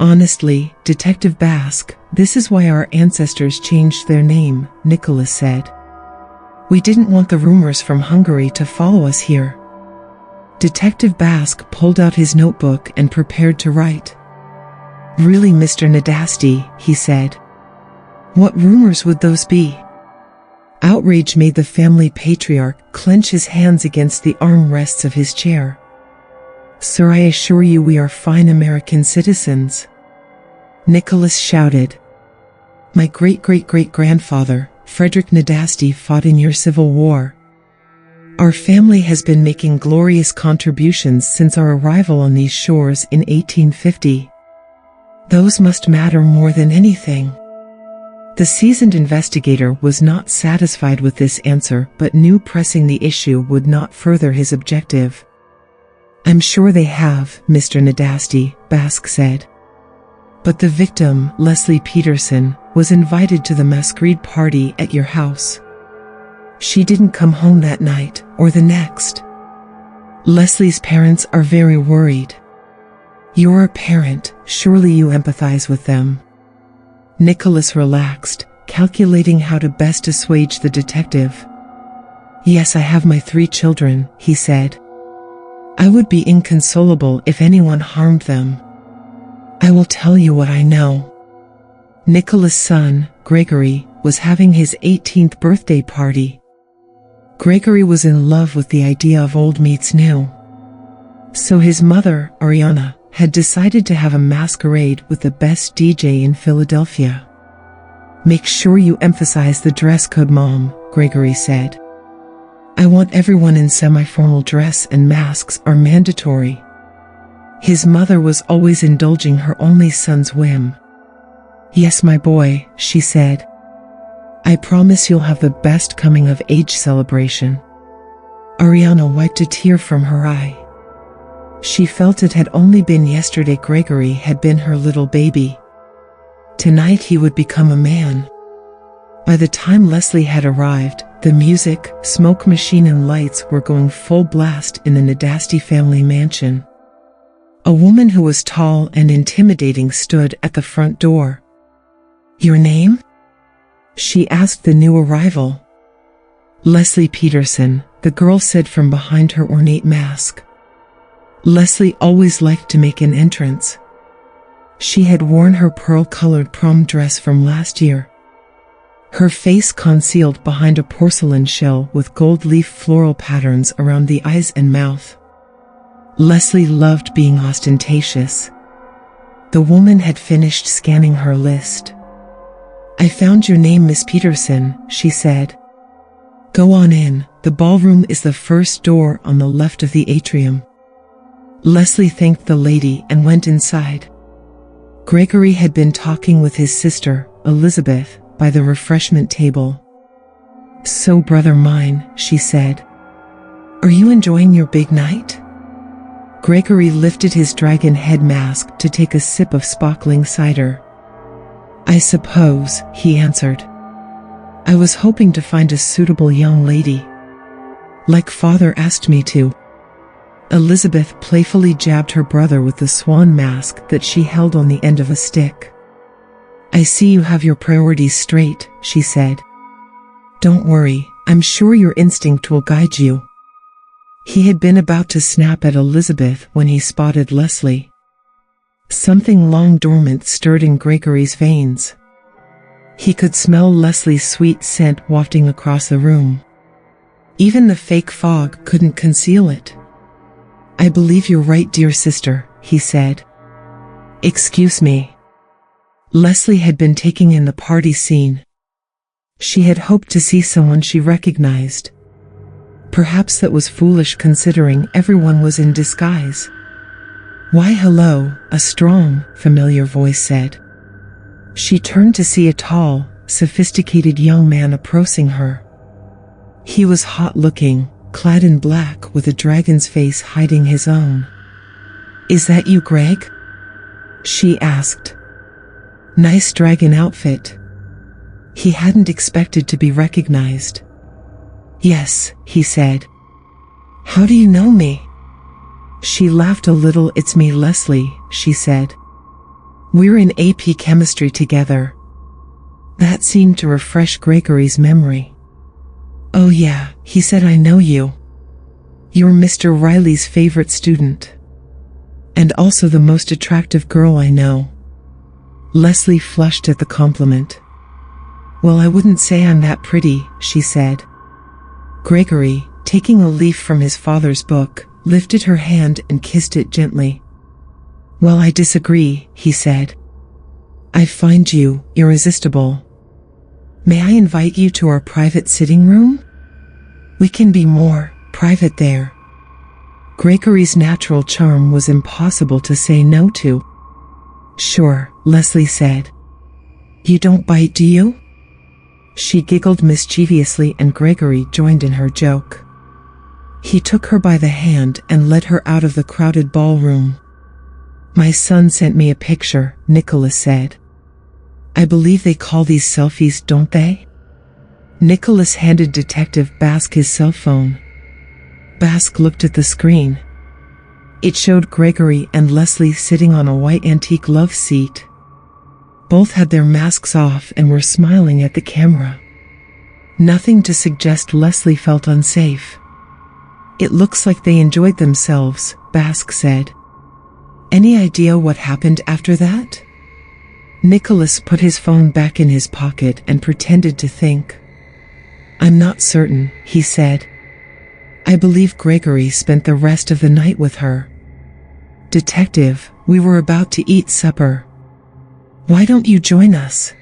Honestly, Detective Bask, this is why our ancestors changed their name, Nicholas said. We didn't want the rumors from Hungary to follow us here. Detective Bask pulled out his notebook and prepared to write. Really, Mr. Nadasti, he said. What rumors would those be? Outrage made the family patriarch clench his hands against the armrests of his chair. Sir, I assure you we are fine American citizens. Nicholas shouted. My great-great-great-grandfather, Frederick Nadasti, fought in your civil war. Our family has been making glorious contributions since our arrival on these shores in 1850. Those must matter more than anything. The seasoned investigator was not satisfied with this answer but knew pressing the issue would not further his objective. I'm sure they have, Mr. Nadasti, Bask said. But the victim, Lesly Peterson, was invited to the masquerade party at your house. She didn't come home that night, or the next. Lesly's parents are very worried. You're a parent, surely you empathize with them. Nicholas relaxed, calculating how to best assuage the detective. Yes, I have my 3 children, he said. I would be inconsolable if anyone harmed them. I will tell you what I know. Nicholas' son, Gregory, was having his 18th birthday party. Gregory was in love with the idea of old meets new. So his mother, Ariana, had decided to have a masquerade with the best DJ in Philadelphia. Make sure you emphasize the dress code, Mom, Gregory said. I want everyone in semi-formal dress and masks are mandatory. His mother was always indulging her only son's whim. Yes, my boy, she said. I promise you'll have the best coming-of-age celebration. Ariana wiped a tear from her eye. She felt it had only been yesterday Gregory had been her little baby. Tonight he would become a man. By the time Lesly had arrived, the music, smoke machine and lights were going full blast in the Nadasti family mansion. A woman who was tall and intimidating stood at the front door. Your name? She asked the new arrival. Lesly Peterson, the girl said from behind her ornate mask. Lesly always liked to make an entrance. She had worn her pearl-colored prom dress from last year. Her face concealed behind a porcelain shell with gold leaf floral patterns around the eyes and mouth. Lesly loved being ostentatious. The woman had finished scanning her list. I found your name, Miss Peterson, she said. Go on in, the ballroom is the first door on the left of the atrium. Lesly thanked the lady and went inside. Gregory had been talking with his sister, Elizabeth, by the refreshment table. So, brother mine, she said. Are you enjoying your big night? Gregory lifted his dragon head mask to take a sip of sparkling cider. I suppose, he answered. I was hoping to find a suitable young lady. Like father asked me to. Elizabeth playfully jabbed her brother with the swan mask that she held on the end of a stick. I see you have your priorities straight, she said. Don't worry, I'm sure your instinct will guide you. He had been about to snap at Elizabeth when he spotted Lesly. Something long dormant stirred in Gregory's veins. He could smell Leslie's sweet scent wafting across the room. Even the fake fog couldn't conceal it. I believe you're right, dear sister, he said. Excuse me. Lesly had been taking in the party scene. She had hoped to see someone she recognized. Perhaps that was foolish considering everyone was in disguise. Why hello, a strong, familiar voice said. She turned to see a tall, sophisticated young man approaching her. He was hot-looking, clad in black with a dragon's face hiding his own. Is that you, Greg? She asked. Nice dragon outfit. He hadn't expected to be recognized. Yes, he said. How do you know me? She laughed a little. It's me, Lesly, she said. We're in AP chemistry together. That seemed to refresh Gregory's memory. Oh yeah, he said, I know you. You're Mr. Riley's favorite student. And also the most attractive girl I know. Lesly flushed at the compliment. Well, I wouldn't say I'm that pretty, she said. Gregory, taking a leaf from his father's book, lifted her hand and kissed it gently. Well, I disagree, he said. I find you irresistible. May I invite you to our private sitting room? We can be more private there. Gregory's natural charm was impossible to say no to. Sure, Lesly said. You don't bite, do you? She giggled mischievously and Gregory joined in her joke. He took her by the hand and led her out of the crowded ballroom. My son sent me a picture, Nicholas said. I believe they call these selfies, don't they? Nicholas handed Detective Bask his cell phone. Bask looked at the screen. It showed Gregory and Lesly sitting on a white antique love seat. Both had their masks off and were smiling at the camera. Nothing to suggest Lesly felt unsafe. It looks like they enjoyed themselves, Bask said. Any idea what happened after that? Nicholas put his phone back in his pocket and pretended to think. I'm not certain, he said. I believe Gregory spent the rest of the night with her. Detective, we were about to eat supper. Why don't you join us?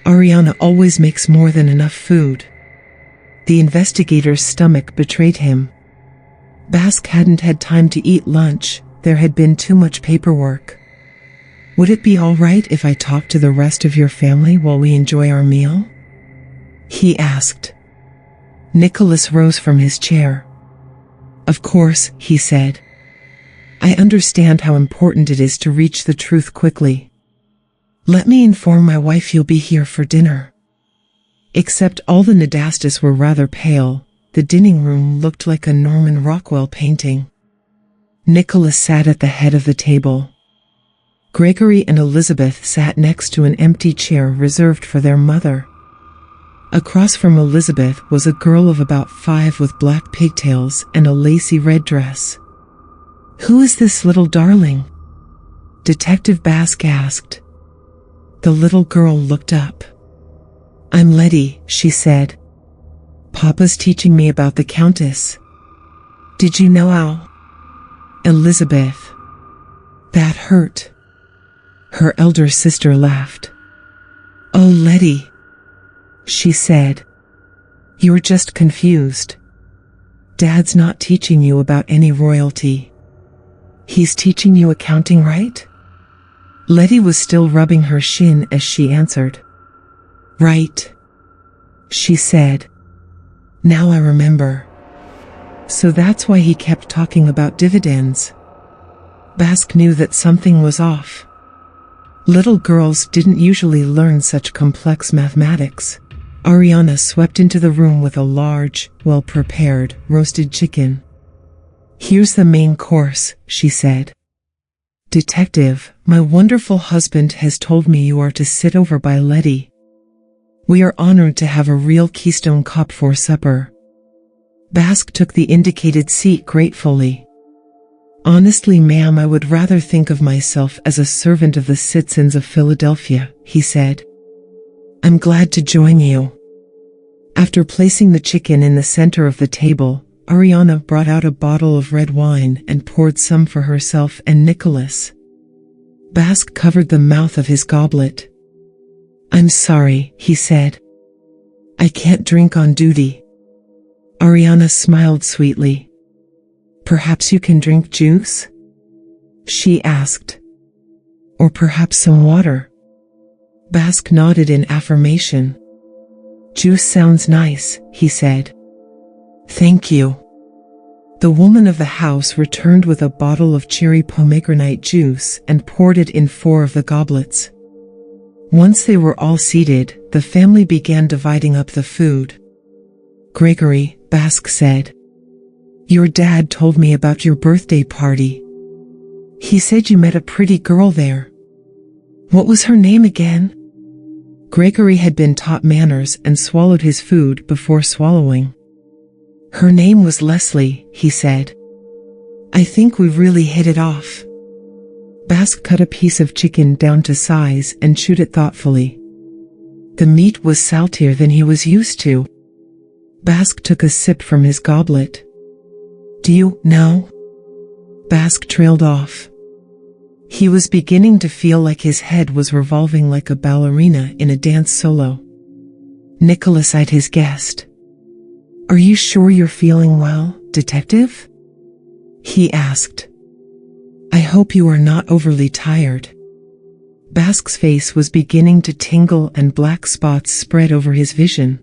Ariana always makes more than enough food. The investigator's stomach betrayed him. Bask hadn't had time to eat lunch. There had been too much paperwork. Would it be all right if I talk to the rest of your family while we enjoy our meal? He asked. Nicholas rose from his chair. Of course, he said. I understand how important it is to reach the truth quickly. Let me inform my wife you'll be here for dinner. Except all the Nadastis were rather pale. The dining room looked like a Norman Rockwell painting. Nicholas sat at the head of the table. Gregory and Elizabeth sat next to an empty chair reserved for their mother. Across from Elizabeth was a girl of about 5 with black pigtails and a lacy red dress. Who is this little darling? Detective Bask asked. The little girl looked up. I'm Letty, she said. Papa's teaching me about the Countess. Did you know Al? Elizabeth. That hurt. Her elder sister laughed. Oh, Letty, she said. You're just confused. Dad's not teaching you about any royalty. He's teaching you accounting, right? Letty was still rubbing her shin as she answered. Right, she said. Now I remember. So that's why he kept talking about dividends. Bask knew that something was off. Little girls didn't usually learn such complex mathematics. Ariana swept into the room with a large, well-prepared, roasted chicken. Here's the main course, she said. Detective, my wonderful husband has told me you are to sit over by Letty. We are honored to have a real Keystone Cop for supper. Bask took the indicated seat gratefully. Honestly, ma'am, I would rather think of myself as a servant of the citizens of Philadelphia, he said. I'm glad to join you. After placing the chicken in the center of the table, Ariana brought out a bottle of red wine and poured some for herself and Nicholas. Bask covered the mouth of his goblet. I'm sorry, he said. I can't drink on duty. Ariana smiled sweetly. Perhaps you can drink juice? She asked. Or perhaps some water? Bask nodded in affirmation. Juice sounds nice, he said. Thank you. The woman of the house returned with a bottle of cherry pomegranate juice and poured it in 4 of the goblets. Once they were all seated, the family began dividing up the food. Gregory, Bask said. Your dad told me about your birthday party. He said you met a pretty girl there. What was her name again? Gregory had been taught manners and swallowed his food before swallowing. Her name was Lesly, he said. I think we really hit it off. Bask cut a piece of chicken down to size and chewed it thoughtfully. The meat was saltier than he was used to. Bask took a sip from his goblet. Do you know? Bask trailed off. He was beginning to feel like his head was revolving like a ballerina in a dance solo. Nicholas eyed his guest. Are you sure you're feeling well, detective? He asked. I hope you are not overly tired. Bask's face was beginning to tingle and black spots spread over his vision.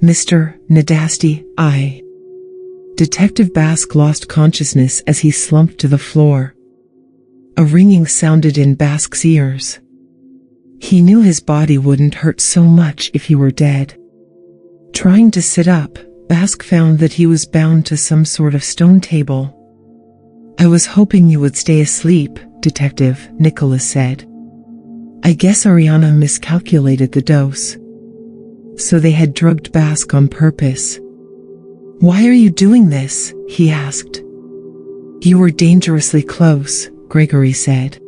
Mr. Nadasti, Detective Bask lost consciousness as he slumped to the floor. A ringing sounded in Bask's ears. He knew his body wouldn't hurt so much if he were dead. Trying to sit up, Bask found that he was bound to some sort of stone table. I was hoping you would stay asleep, Detective, Nicholas said. I guess Ariana miscalculated the dose. So they had drugged Bask on purpose. Why are you doing this? He asked. You were dangerously close, Gregory said.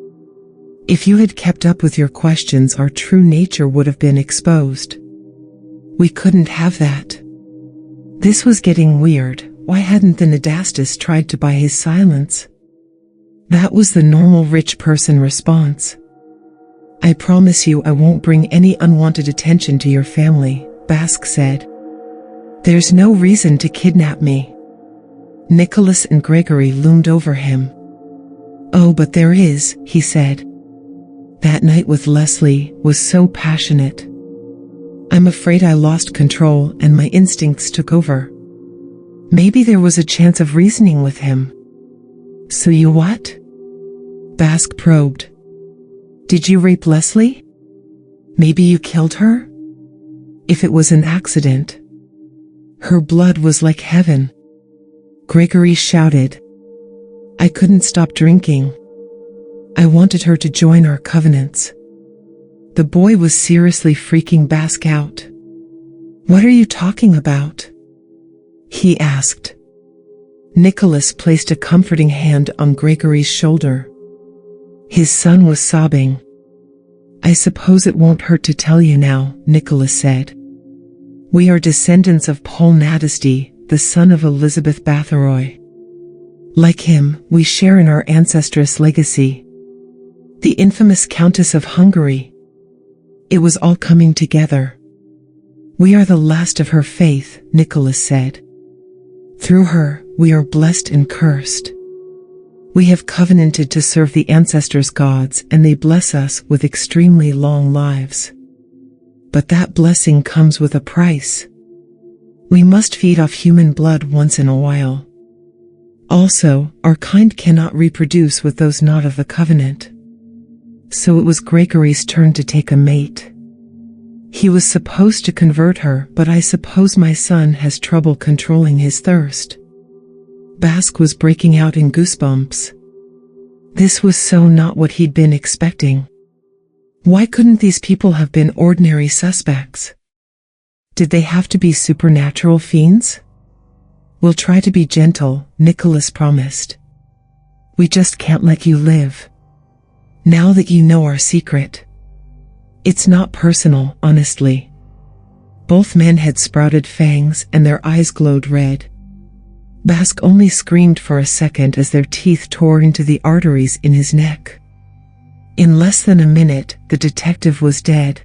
If you had kept up with your questions, our true nature would have been exposed. We couldn't have that. This was getting weird. Why hadn't the Nadastis tried to buy his silence? That was the normal rich person response. I promise you I won't bring any unwanted attention to your family, Bask said. There's no reason to kidnap me. Nicholas and Gregory loomed over him. Oh, but there is, he said. That night with Lesly was so passionate. I'm afraid I lost control and my instincts took over. Maybe there was a chance of reasoning with him. So you what? Bask probed. Did you rape Lesly? Maybe you killed her? If it was an accident. Her blood was like heaven. Gregory shouted. I couldn't stop drinking. I wanted her to join our covenants. The boy was seriously freaking Bask out. What are you talking about? He asked. Nicholas placed a comforting hand on Gregory's shoulder. His son was sobbing. I suppose it won't hurt to tell you now, Nicholas said. We are descendants of Paul Nadasti, the son of Elizabeth Bathory. Like him, we share in our ancestress legacy. The infamous Countess of Hungary. It was all coming together. We are the last of her faith, Nicholas said. Through her, we are blessed and cursed. We have covenanted to serve the ancestors' gods and they bless us with extremely long lives. But that blessing comes with a price. We must feed off human blood once in a while. Also, our kind cannot reproduce with those not of the covenant. So it was Gregory's turn to take a mate. He was supposed to convert her, but I suppose my son has trouble controlling his thirst. Bask was breaking out in goosebumps. This was so not what he'd been expecting. Why couldn't these people have been ordinary suspects? Did they have to be supernatural fiends? We'll try to be gentle, Nicholas promised. We just can't let you live. Now that you know our secret. It's not personal, honestly. Both men had sprouted fangs and their eyes glowed red. Bask only screamed for a second as their teeth tore into the arteries in his neck. In less than a minute, the detective was dead.